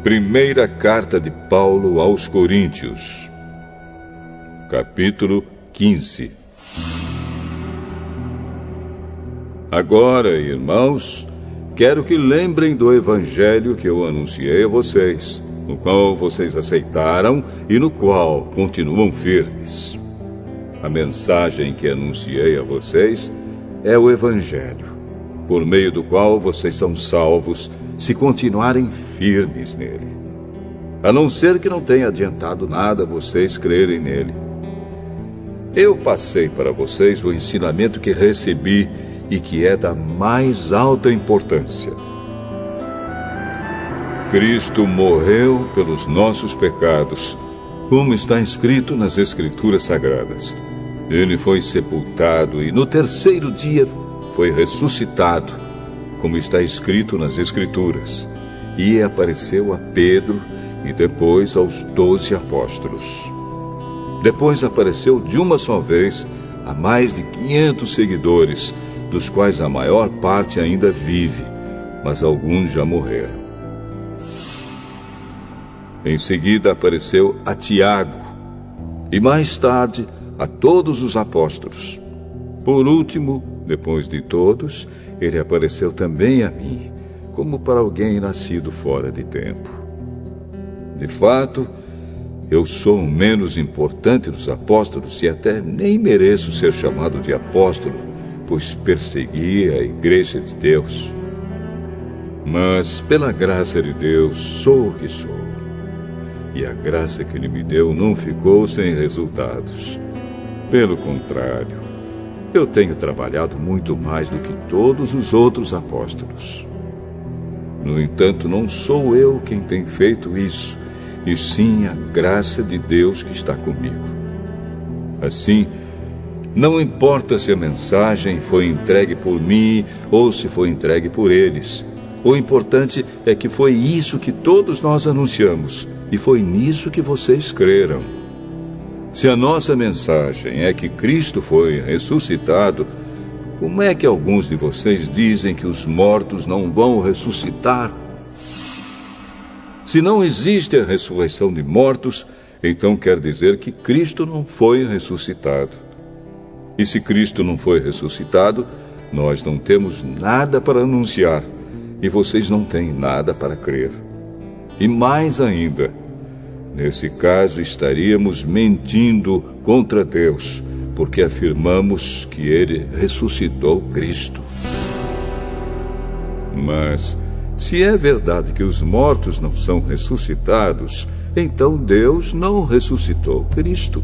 Primeira carta de Paulo aos Coríntios, capítulo 15. Agora, irmãos, quero que lembrem do evangelho que eu anunciei a vocês, no qual vocês aceitaram e no qual continuam firmes. A mensagem que anunciei a vocês é o evangelho, por meio do qual vocês são salvos, se continuarem firmes nele. A não ser que não tenha adiantado nada vocês crerem nele. Eu passei para vocês o ensinamento que recebi e que é da mais alta importância. Cristo morreu pelos nossos pecados, como está escrito nas Escrituras Sagradas. Ele foi sepultado e no terceiro dia foi ressuscitado, como está escrito nas Escrituras, e apareceu a Pedro e depois aos 12 apóstolos. Depois apareceu de uma só vez a mais de 500 seguidores, dos quais a maior parte ainda vive, mas alguns já morreram. Em seguida apareceu a Tiago, e mais tarde a todos os apóstolos. Por último, depois de todos, ele apareceu também a mim, como para alguém nascido fora de tempo. De fato, eu sou o menos importante dos apóstolos e até nem mereço ser chamado de apóstolo, pois persegui a igreja de Deus. Mas, pela graça de Deus, sou o que sou. E a graça que Ele me deu não ficou sem resultados. Pelo contrário, eu tenho trabalhado muito mais do que todos os outros apóstolos. No entanto, não sou eu quem tem feito isso, e sim a graça de Deus que está comigo. Assim, não importa se a mensagem foi entregue por mim ou se foi entregue por eles. O importante é que foi isso que todos nós anunciamos, e foi nisso que vocês creram. Se a nossa mensagem é que Cristo foi ressuscitado, como é que alguns de vocês dizem que os mortos não vão ressuscitar? Se não existe a ressurreição de mortos, então quer dizer que Cristo não foi ressuscitado. E se Cristo não foi ressuscitado, nós não temos nada para anunciar, e vocês não têm nada para crer. E mais ainda, nesse caso estaríamos mentindo contra Deus, porque afirmamos que Ele ressuscitou Cristo. Mas, se é verdade que os mortos não são ressuscitados, então Deus não ressuscitou Cristo.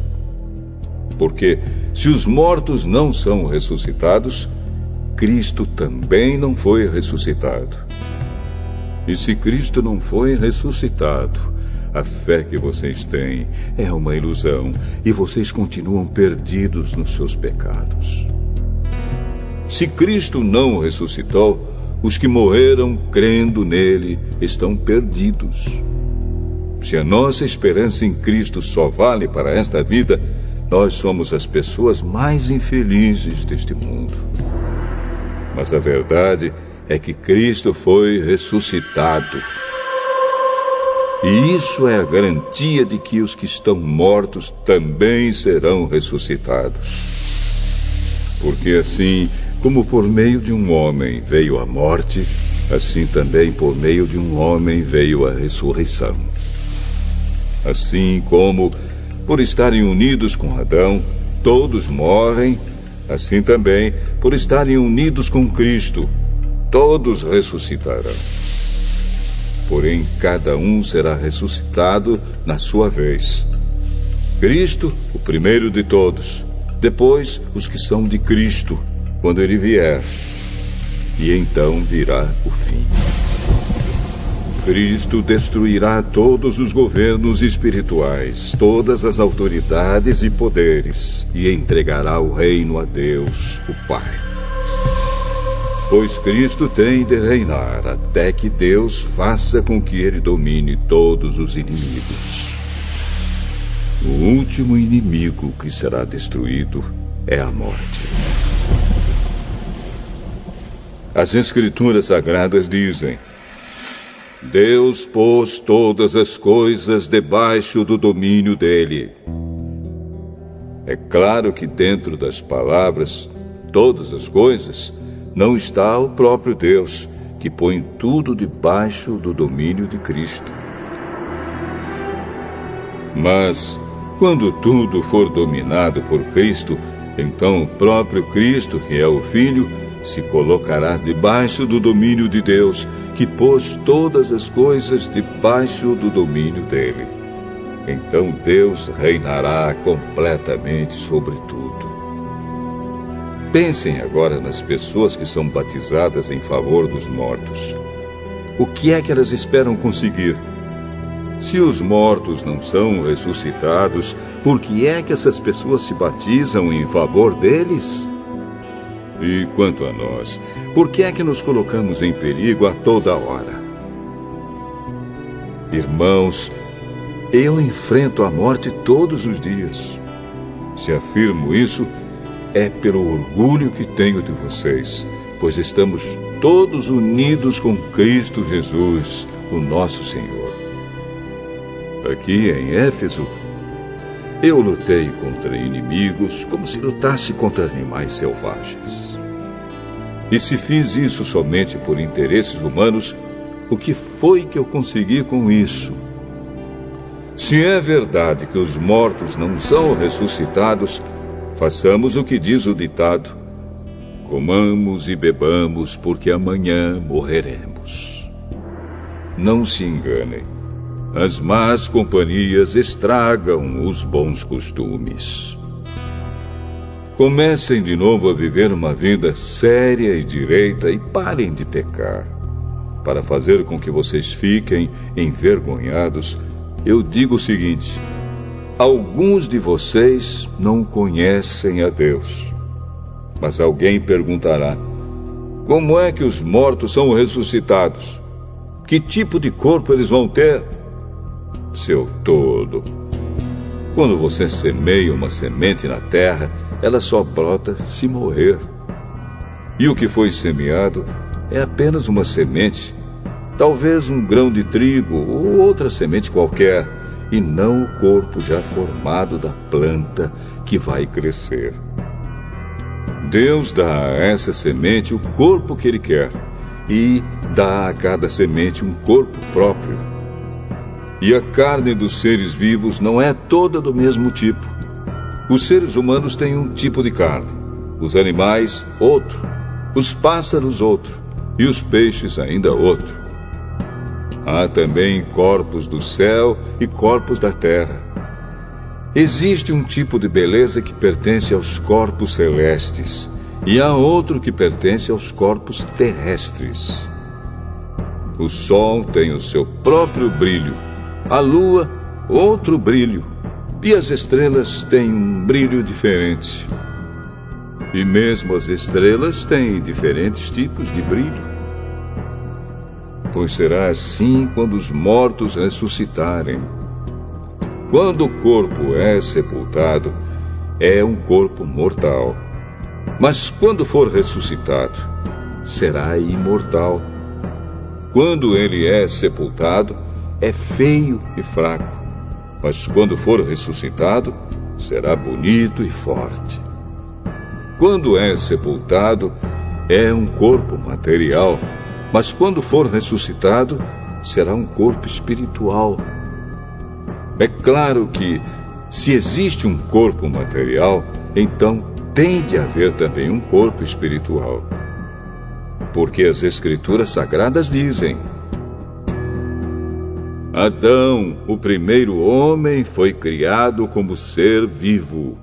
Porque, se os mortos não são ressuscitados, Cristo também não foi ressuscitado. E se Cristo não foi ressuscitado, a fé que vocês têm é uma ilusão e vocês continuam perdidos nos seus pecados. Se Cristo não ressuscitou, os que morreram crendo nele estão perdidos. Se a nossa esperança em Cristo só vale para esta vida, nós somos as pessoas mais infelizes deste mundo. Mas a verdade é que Cristo foi ressuscitado. E isso é a garantia de que os que estão mortos também serão ressuscitados. Porque assim, como por meio de um homem veio a morte, assim também por meio de um homem veio a ressurreição. Assim como, por estarem unidos com Adão, todos morrem, assim também, por estarem unidos com Cristo, todos ressuscitarão. Porém, cada um será ressuscitado na sua vez. Cristo, o primeiro de todos, depois os que são de Cristo, quando Ele vier. E então virá o fim. Cristo destruirá todos os governos espirituais, todas as autoridades e poderes, e entregará o reino a Deus, o Pai. Pois Cristo tem de reinar até que Deus faça com que Ele domine todos os inimigos. O último inimigo que será destruído é a morte. As Escrituras Sagradas dizem: Deus pôs todas as coisas debaixo do domínio dele. É claro que dentro das palavras, todas as coisas, não está o próprio Deus, que põe tudo debaixo do domínio de Cristo. Mas, quando tudo for dominado por Cristo, então o próprio Cristo, que é o Filho, se colocará debaixo do domínio de Deus, que pôs todas as coisas debaixo do domínio dele. Então Deus reinará completamente sobre tudo. Pensem agora nas pessoas que são batizadas em favor dos mortos. O que é que elas esperam conseguir? Se os mortos não são ressuscitados, por que é que essas pessoas se batizam em favor deles? E quanto a nós, por que é que nos colocamos em perigo a toda hora? Irmãos, eu enfrento a morte todos os dias. Se afirmo isso, é pelo orgulho que tenho de vocês, pois estamos todos unidos com Cristo Jesus, o nosso Senhor. Aqui em Éfeso, eu lutei contra inimigos como se lutasse contra animais selvagens. E se fiz isso somente por interesses humanos, o que foi que eu consegui com isso? Se é verdade que os mortos não são ressuscitados, façamos o que diz o ditado: comamos e bebamos, porque amanhã morreremos. Não se enganem. As más companhias estragam os bons costumes. Comecem de novo a viver uma vida séria e direita e parem de pecar. Para fazer com que vocês fiquem envergonhados, eu digo o seguinte: alguns de vocês não conhecem a Deus. Mas alguém perguntará: como é que os mortos são ressuscitados? Que tipo de corpo eles vão ter? Seu tolo! Quando você semeia uma semente na terra, ela só brota se morrer. E o que foi semeado é apenas uma semente, talvez um grão de trigo ou outra semente qualquer, e não o corpo já formado da planta que vai crescer. Deus dá a essa semente o corpo que Ele quer e dá a cada semente um corpo próprio. E a carne dos seres vivos não é toda do mesmo tipo. Os seres humanos têm um tipo de carne, os animais, outro, os pássaros, outro, e os peixes, ainda outro. Há também corpos do céu e corpos da terra. Existe um tipo de beleza que pertence aos corpos celestes, e há outro que pertence aos corpos terrestres. O sol tem o seu próprio brilho, a lua, outro brilho, e as estrelas têm um brilho diferente. E mesmo as estrelas têm diferentes tipos de brilho. Pois será assim quando os mortos ressuscitarem. Quando o corpo é sepultado, é um corpo mortal. Mas quando for ressuscitado, será imortal. Quando ele é sepultado, é feio e fraco, mas quando for ressuscitado, será bonito e forte. Quando é sepultado, é um corpo material, mas quando for ressuscitado, será um corpo espiritual. É claro que, se existe um corpo material, então tem de haver também um corpo espiritual. Porque as Escrituras Sagradas dizem: Adão, o primeiro homem, foi criado como ser vivo.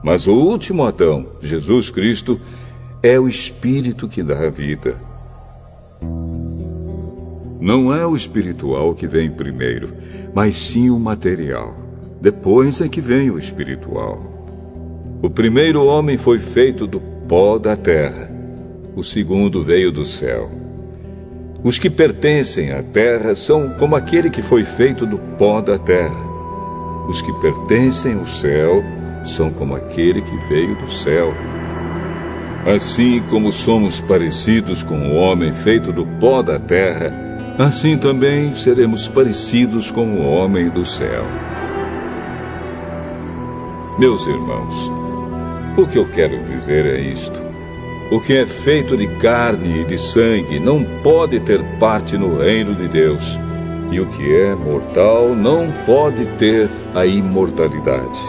Mas o último Adão, Jesus Cristo, é o Espírito que dá a vida. Não é o espiritual que vem primeiro, mas sim o material. Depois é que vem o espiritual. O primeiro homem foi feito do pó da terra. O segundo veio do céu. Os que pertencem à terra são como aquele que foi feito do pó da terra. Os que pertencem ao céu são como aquele que veio do céu. Assim como somos parecidos com o homem feito do pó da terra, assim também seremos parecidos com o homem do céu. Meus irmãos, o que eu quero dizer é isto: o que é feito de carne e de sangue não pode ter parte no reino de Deus, e o que é mortal não pode ter a imortalidade.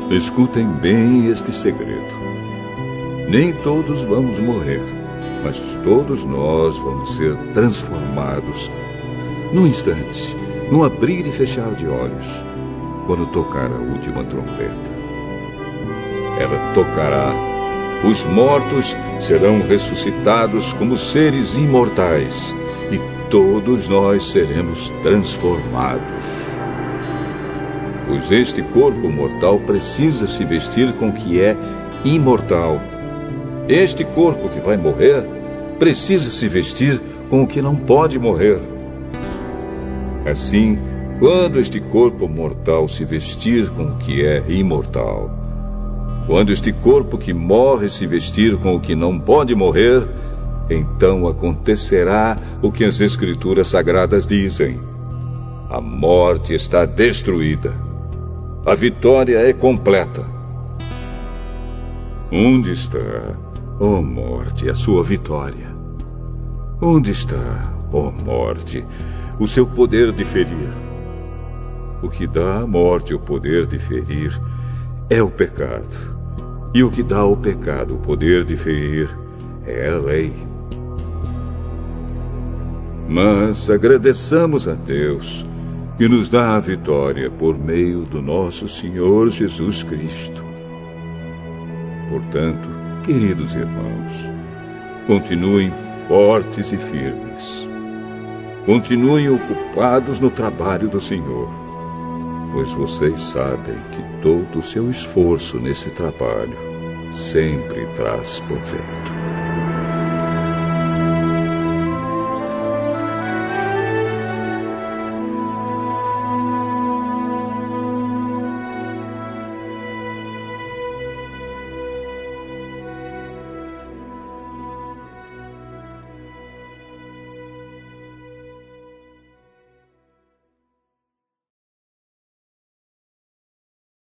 Escutem bem este segredo. Nem todos vamos morrer, mas todos nós vamos ser transformados num instante, num abrir e fechar de olhos, quando tocar a última trombeta. Ela tocará. Os mortos serão ressuscitados como seres imortais, e todos nós seremos transformados. Pois este corpo mortal precisa se vestir com o que é imortal. Este corpo que vai morrer precisa se vestir com o que não pode morrer. Assim, quando este corpo mortal se vestir com o que é imortal, quando este corpo que morre se vestir com o que não pode morrer, então acontecerá o que as Escrituras Sagradas dizem: a morte está destruída, a vitória é completa. Onde está, ó morte, a sua vitória? Onde está, ó morte, o seu poder de ferir? O que dá à morte o poder de ferir é o pecado. E o que dá ao pecado o poder de ferir é a lei. Mas agradeçamos a Deus, que nos dá a vitória por meio do nosso Senhor Jesus Cristo. Portanto, queridos irmãos, continuem fortes e firmes. Continuem ocupados no trabalho do Senhor, pois vocês sabem que todo o seu esforço nesse trabalho sempre traz proveito.